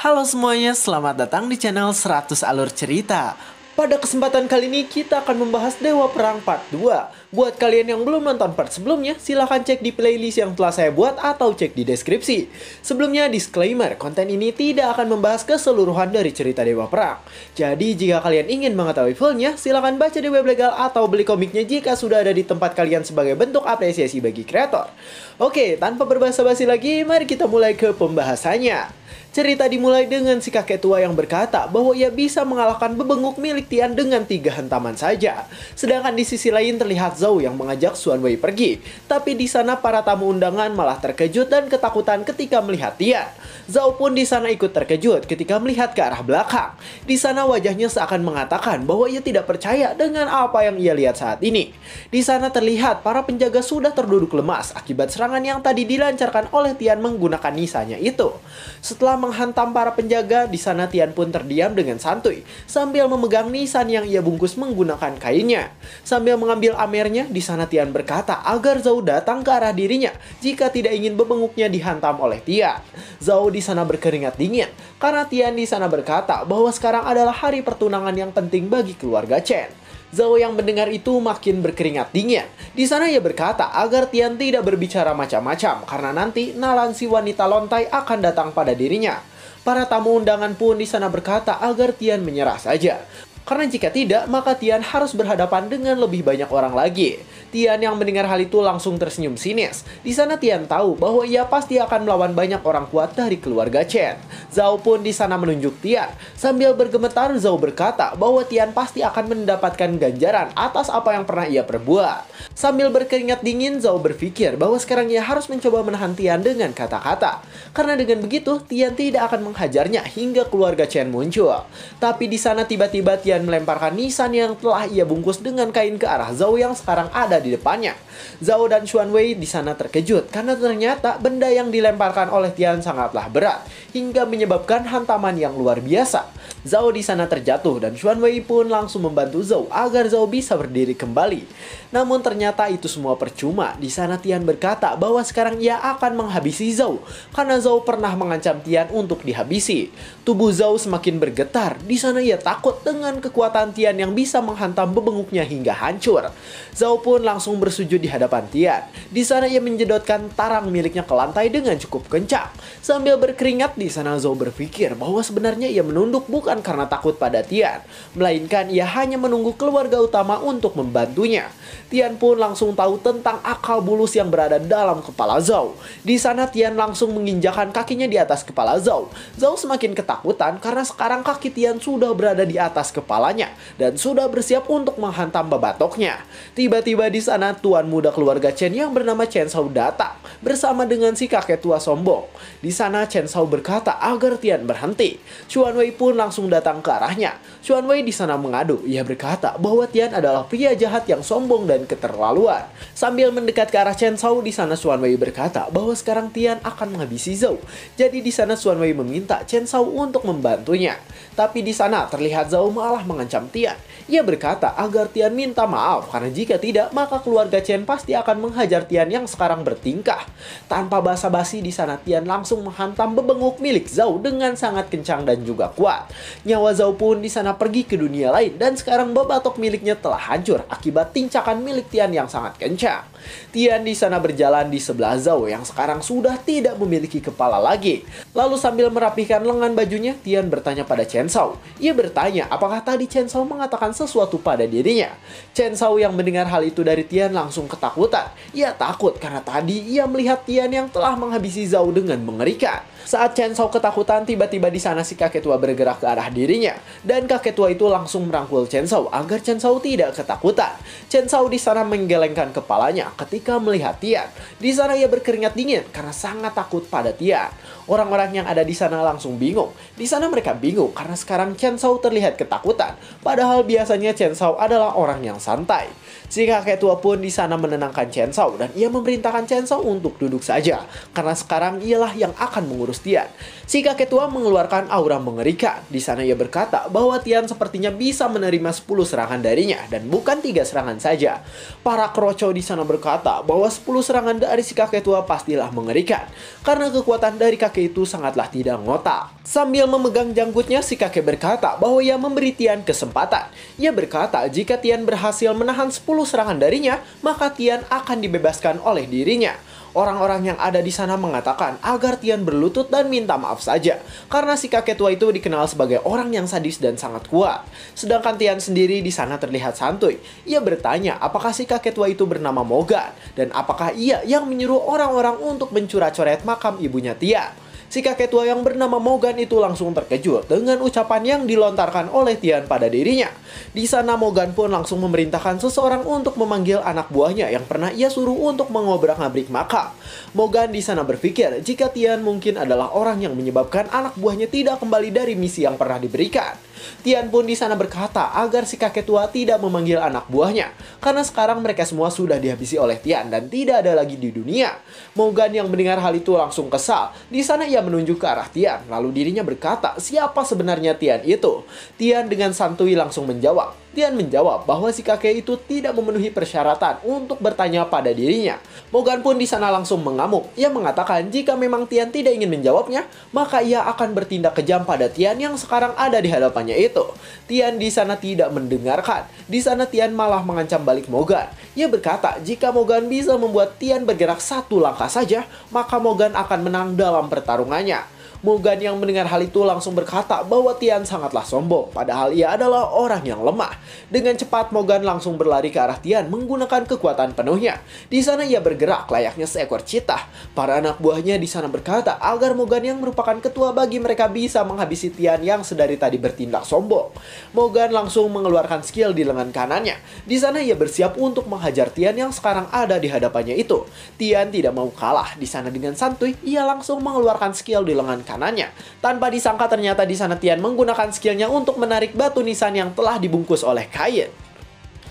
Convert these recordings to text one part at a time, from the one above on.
Halo semuanya, selamat datang di channel 100 Alur Cerita. Pada kesempatan kali ini kita akan membahas Dewa Perang Part 2. Buat kalian yang belum nonton part sebelumnya, silahkan cek di playlist yang telah saya buat atau cek di deskripsi. Sebelumnya disclaimer, konten ini tidak akan membahas keseluruhan dari cerita Dewa Perang. Jadi jika kalian ingin mengetahui fullnya, silahkan baca di web legal atau beli komiknya jika sudah ada di tempat kalian sebagai bentuk apresiasi bagi kreator. Oke, tanpa berbasa-basi lagi, mari kita mulai ke pembahasannya. Cerita dimulai dengan si kakek tua yang berkata bahwa ia bisa mengalahkan bebenguk milik Tian dengan 3 hentaman saja. Sedangkan di sisi lain terlihat Zhao yang mengajak Xuan Wei pergi. Tapi di sana para tamu undangan malah terkejut dan ketakutan ketika melihat Tian. Zhao pun di sana ikut terkejut ketika melihat ke arah belakang. Di sana wajahnya seakan mengatakan bahwa ia tidak percaya dengan apa yang ia lihat saat ini. Di sana terlihat para penjaga sudah terduduk lemas akibat serangan yang tadi dilancarkan oleh Tian menggunakan nisanya itu. Setelah menghantam para penjaga, di sana Tian pun terdiam dengan santuy sambil memegang nisan yang ia bungkus menggunakan kainnya. Sambil mengambil amernya, di sana Tian berkata agar Zhao datang ke arah dirinya jika tidak ingin bebenguknya dihantam oleh Tian. Zhao di sana berkeringat dingin karena Tian di sana berkata bahwa sekarang adalah hari pertunangan yang penting bagi keluarga Chen. Zhao yang mendengar itu makin berkeringat dingin. Di sana ia berkata agar Tian tidak berbicara macam-macam karena nanti Nalan si wanita lontai akan datang pada dirinya. Para tamu undangan pun di sana berkata agar Tian menyerah saja. Karena jika tidak, maka Tian harus berhadapan dengan lebih banyak orang lagi. Tian yang mendengar hal itu langsung tersenyum sinis. Di sana Tian tahu bahwa ia pasti akan melawan banyak orang kuat dari keluarga Chen. Zhao pun di sana menunjuk Tian. Sambil bergemetar, Zhao berkata bahwa Tian pasti akan mendapatkan ganjaran atas apa yang pernah ia perbuat. Sambil berkeringat dingin, Zhao berpikir bahwa sekarang ia harus mencoba menahan Tian dengan kata-kata. Karena dengan begitu, Tian tidak akan menghajarnya hingga keluarga Chen muncul. Tapi di sana tiba-tiba Tian melemparkan nisan yang telah ia bungkus dengan kain ke arah Zhao yang sekarang ada di depannya. Zhao dan Xuan Wei di sana terkejut karena ternyata benda yang dilemparkan oleh Tian sangatlah berat hingga menyebabkan hantaman yang luar biasa. Zhao di sana terjatuh dan Xuan Wei pun langsung membantu Zhao agar Zhao bisa berdiri kembali. Namun ternyata itu semua percuma. Di sana Tian berkata bahwa sekarang ia akan menghabisi Zhao karena Zhao pernah mengancam Tian untuk dihabisi. Tubuh Zhao semakin bergetar. Di sana ia takut dengan kekuatan Tian yang bisa menghantam bebenguknya hingga hancur. Zhao pun langsung bersujud di hadapan Tian. Di sana ia menjedotkan tarang miliknya ke lantai dengan cukup kencang. Sambil berkeringat, di sana Zhao berpikir bahwa sebenarnya ia menunduk bukan karena takut pada Tian, melainkan ia hanya menunggu keluarga utama untuk membantunya. Tian pun langsung tahu tentang akal bulus yang berada dalam kepala Zhao. Di sana Tian langsung menginjakan kakinya di atas kepala Zhao. Zhao semakin ketakutan karena sekarang kaki Tian sudah berada di atas kepalanya dan sudah bersiap untuk menghantam babatoknya. Tiba-tiba di sana tuan muda keluarga Chen yang bernama Chen Shao datang bersama dengan si kakek tua sombong. Di sana Chen Shao berkata agar Tian berhenti. Xuan Wei pun langsung datang ke arahnya. Xuan Wei di sana mengadu. Ia berkata bahwa Tian adalah pria jahat yang sombong dan keterlaluan. Sambil mendekat ke arah Chen Shao, di sana Xuan Wei berkata bahwa sekarang Tian akan menghabisi Zhao. Jadi di sana Xuan Wei meminta Chen Shao untuk membantunya. Tapi di sana terlihat Zhao malah mengancam Tian. Ia berkata agar Tian minta maaf karena jika tidak maka keluarga Chen pasti akan menghajar Tian yang sekarang bertingkah. Tanpa basa-basi di sana Tian langsung menghantam bebenguk milik Zhao dengan sangat kencang dan juga kuat. Nyawa Zhao pun di sana pergi ke dunia lain dan sekarang babatok miliknya telah hancur akibat tincakan milik Tian yang sangat kencang. Tian di sana berjalan di sebelah Zhao yang sekarang sudah tidak memiliki kepala lagi. Lalu sambil merapihkan lengan bajunya, Tian bertanya pada Chen Shao. Ia bertanya apakah tadi Chen Shao mengatakan sesuatu pada dirinya. Chen Shao yang mendengar hal itu dari Tian langsung ketakutan. Ia takut karena tadi ia melihat Tian yang telah menghabisi Zhao dengan mengerikan. Saat Chen Shao ketakutan, tiba-tiba di sana si kakek tua bergerak ke arah dirinya. Dan kakek tua itu langsung merangkul Chen Shao agar Chen Shao tidak ketakutan. Chen Shao di sana menggelengkan kepalanya ketika melihat Tian. Di sana ia berkeringat dingin karena sangat takut pada Tian. Orang-orang yang ada di sana langsung bingung. Di sana mereka bingung karena sekarang Chen Shao terlihat ketakutan. Padahal biasanya Chen Shao adalah orang yang santai. Si kakek tua pun di sana menenangkan Chen Shao dan ia memerintahkan Chen Shao untuk untuk duduk saja, karena sekarang ialah yang akan mengurus Tian. Si kakek tua mengeluarkan aura mengerikan. Di sana ia berkata bahwa Tian sepertinya bisa menerima 10 serangan darinya dan bukan 3 serangan saja. Para kroco di sana berkata bahwa 10 serangan dari si kakek tua pastilah mengerikan, karena kekuatan dari kakek itu sangatlah tidak ngotak. Sambil memegang janggutnya, si kakek berkata bahwa ia memberi Tian kesempatan. Ia berkata jika Tian berhasil menahan 10 serangan darinya, maka Tian akan dibebaskan oleh dirinya. Orang-orang yang ada di sana mengatakan agar Tian berlutut dan minta maaf saja, karena si kakek tua itu dikenal sebagai orang yang sadis dan sangat kuat. Sedangkan Tian sendiri di sana terlihat santuy. Ia bertanya apakah si kakek tua itu bernama Morgan, dan apakah ia yang menyuruh orang-orang untuk mencuri-coret makam ibunya Tian. Si kakek tua yang bernama Morgan itu langsung terkejut dengan ucapan yang dilontarkan oleh Tian pada dirinya. Di sana Morgan pun langsung memerintahkan seseorang untuk memanggil anak buahnya yang pernah ia suruh untuk mengobrak-ngabrik makam. Morgan di sana berpikir jika Tian mungkin adalah orang yang menyebabkan anak buahnya tidak kembali dari misi yang pernah diberikan. Tian pun di sana berkata agar si kakek tua tidak memanggil anak buahnya, karena sekarang mereka semua sudah dihabisi oleh Tian dan tidak ada lagi di dunia. Morgan yang mendengar hal itu langsung kesal. Di sana ia menunjuk ke arah Tian, lalu dirinya berkata siapa sebenarnya Tian itu. Tian dengan santuy langsung menjawab. Tian menjawab bahwa si kakek itu tidak memenuhi persyaratan untuk bertanya pada dirinya. Morgan pun di sana langsung mengamuk. Ia mengatakan jika memang Tian tidak ingin menjawabnya, maka ia akan bertindak kejam pada Tian yang sekarang ada di hadapannya itu. Tian di sana tidak mendengarkan. Di sana Tian malah mengancam balik Morgan. Ia berkata jika Morgan bisa membuat Tian bergerak 1 langkah saja, maka Morgan akan menang dalam pertarungannya. Morgan yang mendengar hal itu langsung berkata bahwa Tian sangatlah sombong, padahal ia adalah orang yang lemah. Dengan cepat Morgan langsung berlari ke arah Tian menggunakan kekuatan penuhnya. Di sana ia bergerak layaknya seekor cheetah. Para anak buahnya di sana berkata agar Morgan yang merupakan ketua bagi mereka bisa menghabisi Tian yang sedari tadi bertindak sombong. Morgan langsung mengeluarkan skill di lengan kanannya. Di sana ia bersiap untuk menghajar Tian yang sekarang ada di hadapannya itu. Tian tidak mau kalah. Di sana dengan santuy ia langsung mengeluarkan skill di lengan kanannya. Tanpa disangka ternyata di sana Tian menggunakan skillnya untuk menarik batu nisan yang telah dibungkus oleh kain.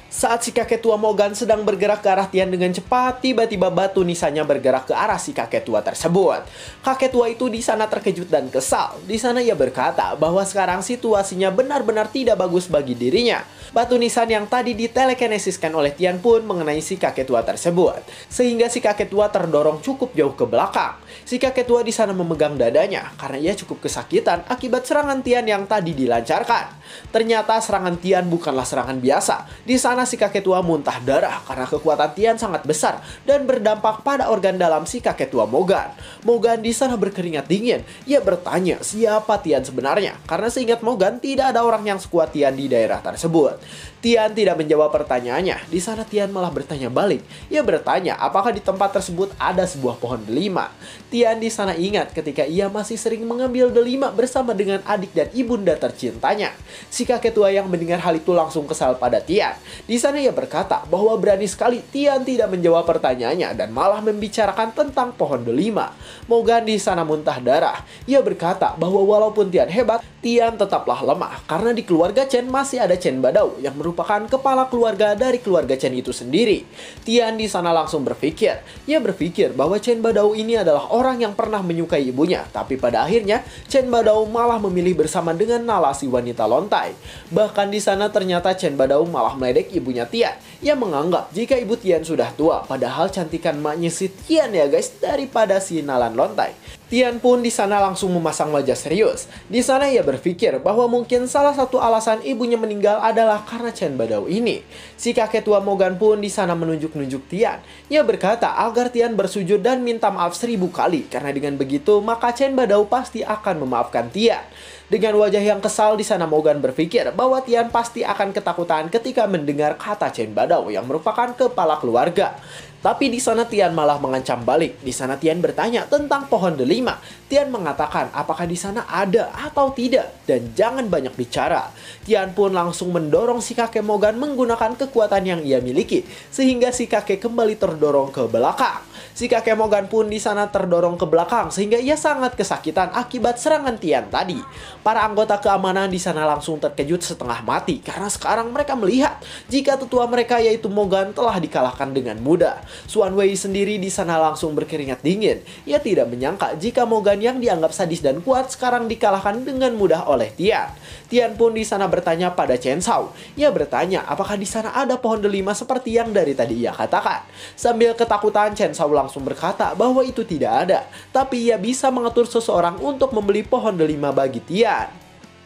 Saat si kakek tua Morgan sedang bergerak ke arah Tian dengan cepat, tiba-tiba batu nisannya bergerak ke arah si kakek tua tersebut. Kakek tua itu di sana terkejut dan kesal. Di sana ia berkata bahwa sekarang situasinya benar-benar tidak bagus bagi dirinya. Batu nisan yang tadi ditelekinesiskan oleh Tian pun mengenai si kakek tua tersebut, sehingga si kakek tua terdorong cukup jauh ke belakang. Si kakek tua di sana memegang dadanya karena ia cukup kesakitan akibat serangan Tian yang tadi dilancarkan. Ternyata serangan Tian bukanlah serangan biasa. Di sana si kakek tua muntah darah karena kekuatan Tian sangat besar dan berdampak pada organ dalam si kakek tua Morgan. Morgan di sana berkeringat dingin. Ia bertanya siapa Tian sebenarnya, karena seingat Morgan tidak ada orang yang sekuat Tian di daerah tersebut. Tian tidak menjawab pertanyaannya. Di sana Tian malah bertanya balik. Ia bertanya apakah di tempat tersebut ada sebuah pohon delima. Tian di sana ingat ketika ia masih sering mengambil delima bersama dengan adik dan ibunda tercintanya. Si kakek tua yang mendengar hal itu langsung kesal pada Tian. Di sana ia berkata bahwa berani sekali Tian tidak menjawab pertanyaannya dan malah membicarakan tentang pohon delima. Morgan di sana muntah darah. Ia berkata bahwa walaupun Tian hebat, Tian tetaplah lemah karena di keluarga Chen masih ada Chen Badao yang merupakan kepala keluarga dari keluarga Chen itu sendiri. Tian di sana langsung berpikir. Ia berpikir bahwa Chen Badao ini adalah orang yang pernah menyukai ibunya, tapi pada akhirnya Chen Badao malah memilih bersama dengan Nala si wanita lontai. Bahkan di sana ternyata Chen Badao malah meledek ibunya Tian. Ia menganggap jika ibu Tian sudah tua, padahal cantikan maknya si Tian ya guys daripada si Nalan lontai. Tian pun di sana langsung memasang wajah serius. Di sana ia berpikir bahwa mungkin salah satu alasan ibunya meninggal adalah karena Chen Badao ini. Si kakek tua Morgan pun di sana menunjuk-nunjuk Tian. Ia berkata agar Tian bersujud dan minta maaf 1000 kali, karena dengan begitu maka Chen Badao pasti akan memaafkan Tian. Dengan wajah yang kesal di sana Morgan berpikir bahwa Tian pasti akan ketakutan ketika mendengar kata Chen Badao yang merupakan kepala keluarga. Tapi di sana Tian malah mengancam balik. Di sana Tian bertanya tentang pohon delima. Tian mengatakan apakah di sana ada atau tidak dan jangan banyak bicara. Tian pun langsung mendorong si kakek Morgan menggunakan kekuatan yang ia miliki sehingga si kakek kembali terdorong ke belakang. Si kakek Morgan pun di sana terdorong ke belakang sehingga ia sangat kesakitan akibat serangan Tian tadi. Para anggota keamanan di sana langsung terkejut setengah mati karena sekarang mereka melihat jika tetua mereka yaitu Morgan telah dikalahkan dengan mudah. Suan Wei sendiri di sana langsung berkeringat dingin. Ia tidak menyangka jika Mogan yang dianggap sadis dan kuat sekarang dikalahkan dengan mudah oleh Tian. Tian pun di sana bertanya pada Chen Shao. Ia bertanya apakah di sana ada pohon delima seperti yang dari tadi ia katakan. Sambil ketakutan, Chen Shao langsung berkata bahwa itu tidak ada, tapi ia bisa mengatur seseorang untuk membeli pohon delima bagi Tian.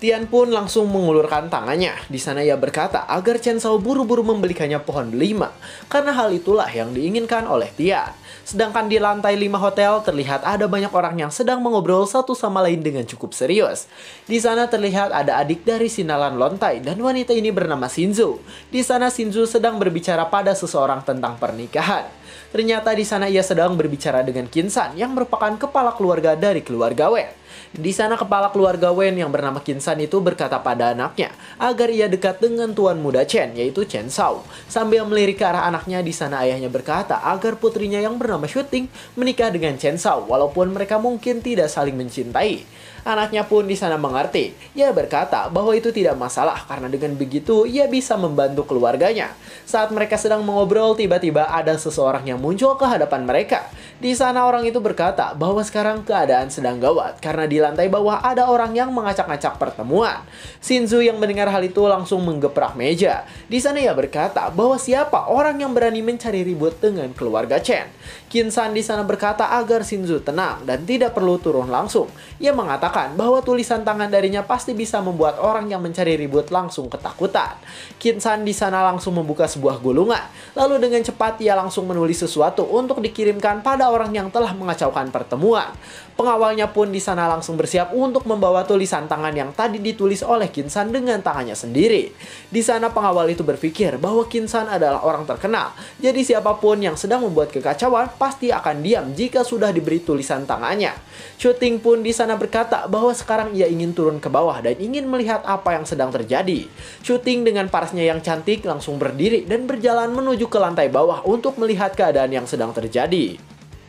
Tian pun langsung mengulurkan tangannya. Di sana ia berkata agar Chen Shao buru-buru membelikannya pohon delima, karena hal itulah yang diinginkan oleh Tian. Sedangkan di lantai 5 hotel terlihat ada banyak orang yang sedang mengobrol satu sama lain dengan cukup serius. Di sana terlihat ada adik dari Sinalan Lontai dan wanita ini bernama Shinzo. Di sana Shinzo sedang berbicara pada seseorang tentang pernikahan. Ternyata di sana ia sedang berbicara dengan Kinsan yang merupakan kepala keluarga dari keluarga Wen. Di sana kepala keluarga Wen yang bernama Kinsan itu berkata pada anaknya agar ia dekat dengan tuan muda Chen, yaitu Chen Shao. Sambil melirik ke arah anaknya, di sana ayahnya berkata agar putrinya yang bernama Shuting menikah dengan Chen Shao walaupun mereka mungkin tidak saling mencintai. Anaknya pun di sana mengerti. Ia berkata bahwa itu tidak masalah karena dengan begitu ia bisa membantu keluarganya. Saat mereka sedang mengobrol, tiba-tiba ada seseorang yang muncul ke hadapan mereka. Di sana orang itu berkata bahwa sekarang keadaan sedang gawat karena di lantai bawah ada orang yang mengacak-ngacak pertemuan. Shinzo yang mendengar hal itu langsung menggeprak meja. Di sana ia berkata bahwa siapa orang yang berani mencari ribut dengan keluarga Chen. Kinsan di sana berkata agar Shinzo tenang dan tidak perlu turun langsung. Ia mengatakan bahwa tulisan tangan darinya pasti bisa membuat orang yang mencari ribut langsung ketakutan. Kinsan di sana langsung membuka sebuah gulungan. Lalu dengan cepat ia langsung menulis sesuatu untuk dikirimkan pada orang yang telah mengacaukan pertemuan. Pengawalnya pun di sana langsung bersiap untuk membawa tulisan tangan yang tadi ditulis oleh Kinsan dengan tangannya sendiri. Di sana pengawal itu berpikir bahwa Kinsan adalah orang terkenal. Jadi siapapun yang sedang membuat kekacauan pasti akan diam jika sudah diberi tulisan tangannya. Shuting pun di sana berkata bahwa sekarang ia ingin turun ke bawah dan ingin melihat apa yang sedang terjadi. Shuting dengan parasnya yang cantik langsung berdiri dan berjalan menuju ke lantai bawah untuk melihat keadaan yang sedang terjadi.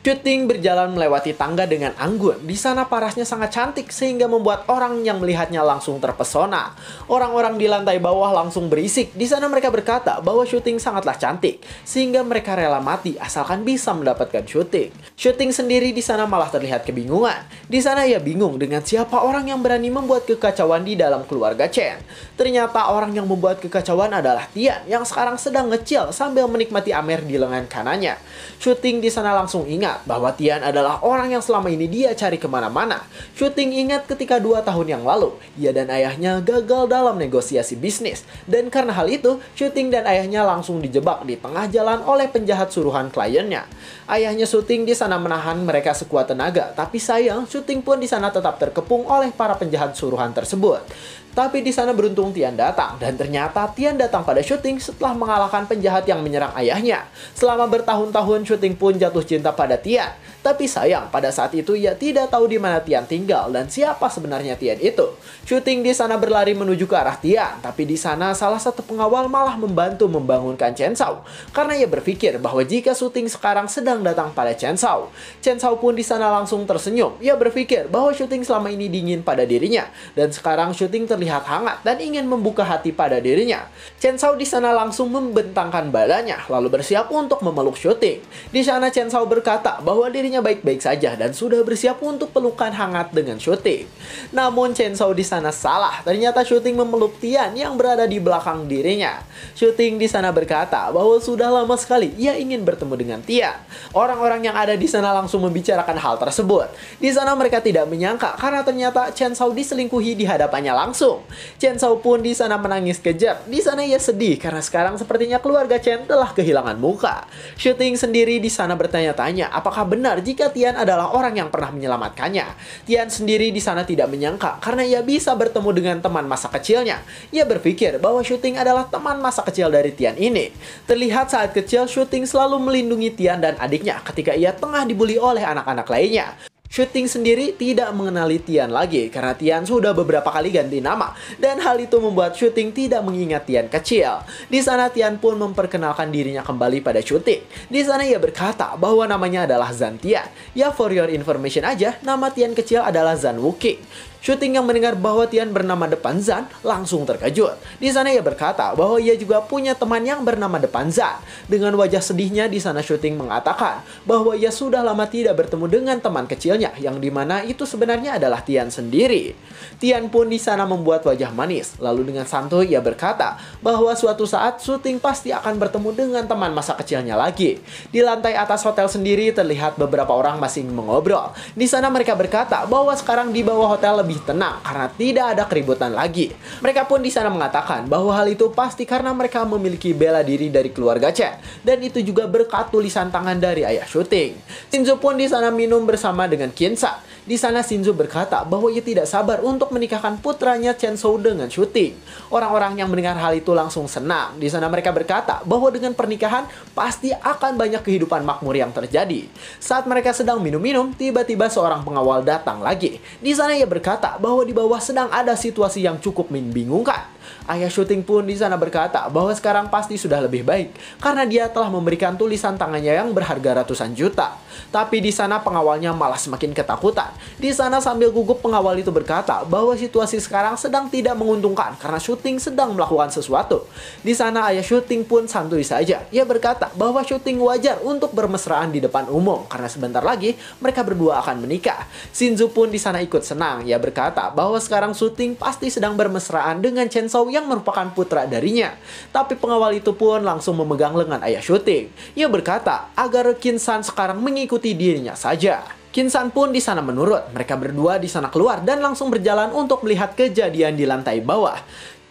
Shuting berjalan melewati tangga dengan anggun. Di sana parasnya sangat cantik sehingga membuat orang yang melihatnya langsung terpesona. Orang-orang di lantai bawah langsung berisik. Di sana mereka berkata bahwa Shuting sangatlah cantik sehingga mereka rela mati asalkan bisa mendapatkan Shuting. Shuting sendiri di sana malah terlihat kebingungan. Di sana ia bingung dengan siapa orang yang berani membuat kekacauan di dalam keluarga Chen. Ternyata orang yang membuat kekacauan adalah Tian yang sekarang sedang ngecil sambil menikmati Amer di lengan kanannya. Shuting di sana langsung ingat bahwa Tian adalah orang yang selama ini dia cari kemana-mana. Shuting ingat ketika 2 tahun yang lalu, ia dan ayahnya gagal dalam negosiasi bisnis. Dan karena hal itu, Shuting dan ayahnya langsung dijebak di tengah jalan oleh penjahat suruhan kliennya. Ayahnya Shuting di sana menahan mereka sekuat tenaga, tapi sayang Shuting pun di sana tetap terkepung oleh para penjahat suruhan tersebut. Tapi di sana beruntung Tian datang, dan ternyata Tian datang pada Shuting setelah mengalahkan penjahat yang menyerang ayahnya. Selama bertahun-tahun Shuting pun jatuh cinta pada Tian. Tapi sayang, pada saat itu ia tidak tahu di mana Tian tinggal dan siapa sebenarnya Tian itu. Shuting di sana berlari menuju ke arah Tian, tapi di sana salah satu pengawal malah membantu membangunkan Chen Shao karena ia berpikir bahwa jika Shuting sekarang sedang datang pada Chen Shao. Chen Shao pun di sana langsung tersenyum. Ia berpikir bahwa Shuting selama ini dingin pada dirinya dan sekarang Shuting terlihat hangat dan ingin membuka hati pada dirinya. Chen Shao di sana langsung membentangkan badannya lalu bersiap untuk memeluk Shuting. Di sana Chen Shao berkata bahwa dirinya baik-baik saja dan sudah bersiap untuk pelukan hangat dengan Shuting. Namun Chen Shao di sana salah. Ternyata Shuting memeluk Tian yang berada di belakang dirinya. Shuting di sana berkata bahwa sudah lama sekali ia ingin bertemu dengan Tian. Orang-orang yang ada di sana langsung membicarakan hal tersebut. Di sana mereka tidak menyangka karena ternyata Chen Shao diselingkuhi di hadapannya langsung. Chen Shao pun di sana menangis kejer. Di sana ia sedih karena sekarang sepertinya keluarga Chen telah kehilangan muka. Shuting sendiri di sana bertanya-tanya apakah benar jika Tian adalah orang yang pernah menyelamatkannya. Tian sendiri di sana tidak menyangka karena ia bisa bertemu dengan teman masa kecilnya. Ia berpikir bahwa Shuting adalah teman masa kecil dari Tian ini. Terlihat saat kecil Shuting selalu melindungi Tian dan adiknya ketika ia tengah dibully oleh anak-anak lainnya. Shuting sendiri tidak mengenali Tian lagi karena Tian sudah beberapa kali ganti nama dan hal itu membuat Shuting tidak mengingat Tian kecil. Di sana Tian pun memperkenalkan dirinya kembali pada Shuting. Di sana ia berkata bahwa namanya adalah Zan Tian. Ya for your information aja, nama Tian kecil adalah Zan Wuqing. Shooting yang mendengar bahwa Tian bernama depan Zan langsung terkejut. Di sana ia berkata bahwa ia juga punya teman yang bernama depan Zan. Dengan wajah sedihnya di sana Shooting mengatakan bahwa ia sudah lama tidak bertemu dengan teman kecilnya yang dimana itu sebenarnya adalah Tian sendiri. Tian pun di sana membuat wajah manis. Lalu dengan santuy ia berkata bahwa suatu saat Shooting pasti akan bertemu dengan teman masa kecilnya lagi. Di lantai atas hotel sendiri terlihat beberapa orang masih mengobrol. Di sana mereka berkata bahwa sekarang di bawah hotel lebih tenang karena tidak ada keributan lagi. Mereka pun di sana mengatakan bahwa hal itu pasti karena mereka memiliki bela diri dari keluarga Chen dan itu juga berkat tulisan tangan dari ayah Shooting. Shinzo pun di sana minum bersama dengan Kinsan. Di sana Shinzo berkata bahwa ia tidak sabar untuk menikahkan putranya Chen Shou dengan Shooting. Orang-orang yang mendengar hal itu langsung senang. Di sana mereka berkata bahwa dengan pernikahan pasti akan banyak kehidupan makmur yang terjadi. Saat mereka sedang minum-minum, tiba-tiba seorang pengawal datang lagi. Di sana ia berkata bahwa di bawah sedang ada situasi yang cukup membingungkan. Ayah Shooting pun di sana berkata bahwa sekarang pasti sudah lebih baik karena dia telah memberikan tulisan tangannya yang berharga ratusan juta. Tapi di sana pengawalnya malah semakin ketakutan. Di sana sambil gugup pengawal itu berkata bahwa situasi sekarang sedang tidak menguntungkan karena Shooting sedang melakukan sesuatu. Di sana ayah Shooting pun santuy saja. Ia berkata bahwa Shooting wajar untuk bermesraan di depan umum karena sebentar lagi mereka berdua akan menikah. Shinzo pun di sana ikut senang. Ia berkata bahwa sekarang Shooting pasti sedang bermesraan dengan Chen Shou yang merupakan putra darinya. Tapi pengawal itu pun langsung memegang lengan ayah Shooting. Ia berkata agar Kinsan sekarang mengikuti dirinya saja. Kinsan pun di sana menurut. Mereka berdua di sana keluar dan langsung berjalan untuk melihat kejadian di lantai bawah.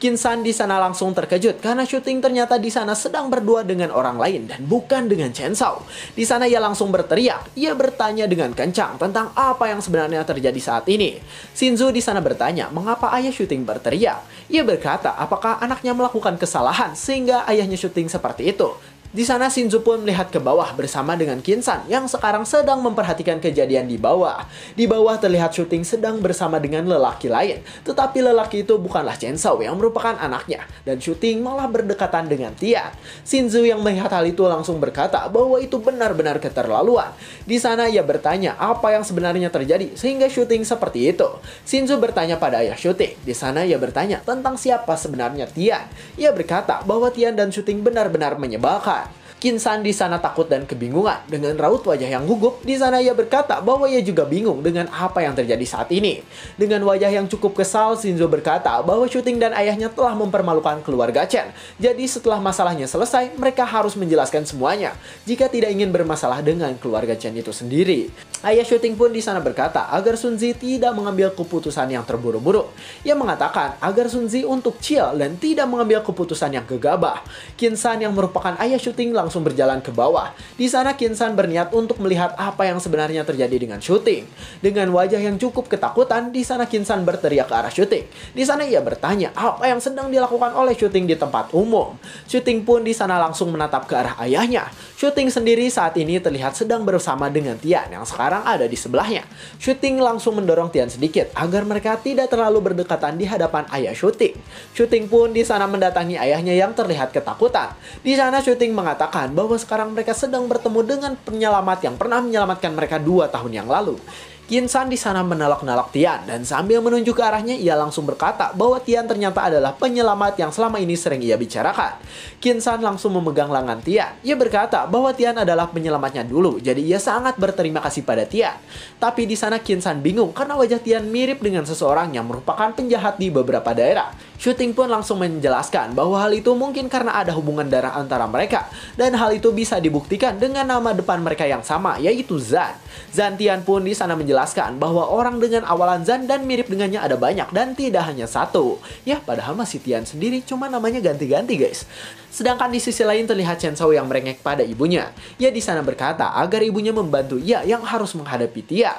Kinsan di sana langsung terkejut karena Shooting ternyata di sana sedang berdua dengan orang lain dan bukan dengan Chen Shou. Di sana ia langsung berteriak. Ia bertanya dengan kencang tentang apa yang sebenarnya terjadi saat ini. Shinzo di sana bertanya mengapa ayah Shooting berteriak. Ia berkata apakah anaknya melakukan kesalahan sehingga ayahnya Shooting seperti itu. Di sana Shinzo pun melihat ke bawah bersama dengan Kinsan yang sekarang sedang memperhatikan kejadian di bawah. Di bawah terlihat Shooting sedang bersama dengan lelaki lain. Tetapi lelaki itu bukanlah Chen Shou yang merupakan anaknya. Dan Shooting malah berdekatan dengan Tian. Shinzo yang melihat hal itu langsung berkata bahwa itu benar-benar keterlaluan. Di sana ia bertanya apa yang sebenarnya terjadi sehingga Shooting seperti itu. Shinzo bertanya pada ayah Shooting. Di sana ia bertanya tentang siapa sebenarnya Tian. Ia berkata bahwa Tian dan Shooting benar-benar menyebalkan. Kinsan di sana takut dan kebingungan. Dengan raut wajah yang gugup, di sana ia berkata bahwa ia juga bingung dengan apa yang terjadi saat ini. Dengan wajah yang cukup kesal, Shinzo berkata bahwa Shooting dan ayahnya telah mempermalukan keluarga Chen. Jadi setelah masalahnya selesai, mereka harus menjelaskan semuanya jika tidak ingin bermasalah dengan keluarga Chen itu sendiri. Ayah Shooting pun di sana berkata agar Sunzi tidak mengambil keputusan yang terburu-buru. Ia mengatakan agar Sunzi untuk chill dan tidak mengambil keputusan yang gegabah. Kinsan yang merupakan ayah Shooting langsung berjalan ke bawah. Di sana Kinsan berniat untuk melihat apa yang sebenarnya terjadi dengan Shooting. Dengan wajah yang cukup ketakutan, di sana Kinsan berteriak ke arah Shooting. Di sana ia bertanya apa yang sedang dilakukan oleh Shooting di tempat umum. Shooting pun di sana langsung menatap ke arah ayahnya. Shooting sendiri saat ini terlihat sedang bersama dengan Tian yang sekarang ada di sebelahnya. Shooting langsung mendorong Tian sedikit agar mereka tidak terlalu berdekatan di hadapan ayah Shooting. Shooting pun di sana mendatangi ayahnya yang terlihat ketakutan. Di sana Shooting mengatakan bahwa sekarang mereka sedang bertemu dengan penyelamat yang pernah menyelamatkan mereka 2 tahun yang lalu. Kinsan di sana menolak-nolak Tian dan sambil menunjuk ke arahnya ia langsung berkata bahwa Tian ternyata adalah penyelamat yang selama ini sering ia bicarakan. Kinsan langsung memegang lengan Tian. Ia berkata bahwa Tian adalah penyelamatnya dulu, jadi ia sangat berterima kasih pada Tian. Tapi di sana Kinsan bingung karena wajah Tian mirip dengan seseorang yang merupakan penjahat di beberapa daerah. Shooting pun langsung menjelaskan bahwa hal itu mungkin karena ada hubungan darah antara mereka dan hal itu bisa dibuktikan dengan nama depan mereka yang sama yaitu Zan. Zan Tian pun di sana menjelaskan bahwa orang dengan awalan Zan dan mirip dengannya ada banyak dan tidak hanya satu. Ya, padahal masih Tian sendiri cuma namanya ganti-ganti guys. Sedangkan di sisi lain terlihat Chen Shou yang merengek pada ibunya. Ia di sana berkata agar ibunya membantu ia yang harus menghadapi Tian.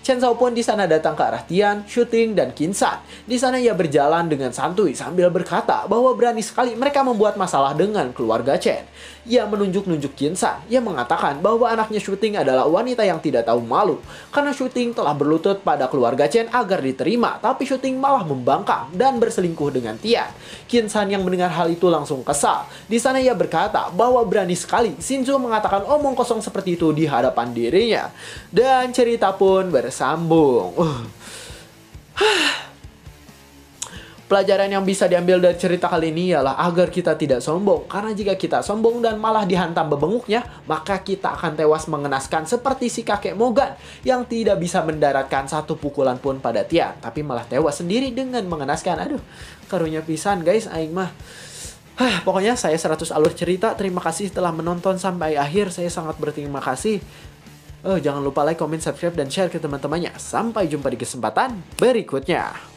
Chen Shou pun di sana datang ke arah Tian, Shooting, dan Kinsan. Di sana ia berjalan dengan santuy sambil berkata bahwa berani sekali mereka membuat masalah dengan keluarga Chen. Ia menunjuk-nunjuk Kinsan. Ia mengatakan bahwa anaknya Shooting adalah wanita yang tidak tahu malu. Karena Shooting telah berlutut pada keluarga Chen agar diterima, tapi Shooting malah membangkang dan berselingkuh dengan Tian. Kinsan yang mendengar hal itu langsung kesal. Di sana ia berkata bahwa berani sekali Shinzo mengatakan omong kosong seperti itu di hadapan dirinya. Dan cerita pun bersambung. Pelajaran yang bisa diambil dari cerita kali ini ialah agar kita tidak sombong. Karena jika kita sombong dan malah dihantam bebenguknya, maka kita akan tewas mengenaskan seperti si kakek Mogan yang tidak bisa mendaratkan satu pukulan pun pada tiang, tapi malah tewas sendiri dengan mengenaskan. Aduh, karunya pisan guys, aing mah. Pokoknya saya 100 alur cerita. Terima kasih telah menonton sampai akhir. Saya sangat berterima kasih. Jangan lupa like, comment, subscribe, dan share ke teman-temannya. Sampai jumpa di kesempatan berikutnya.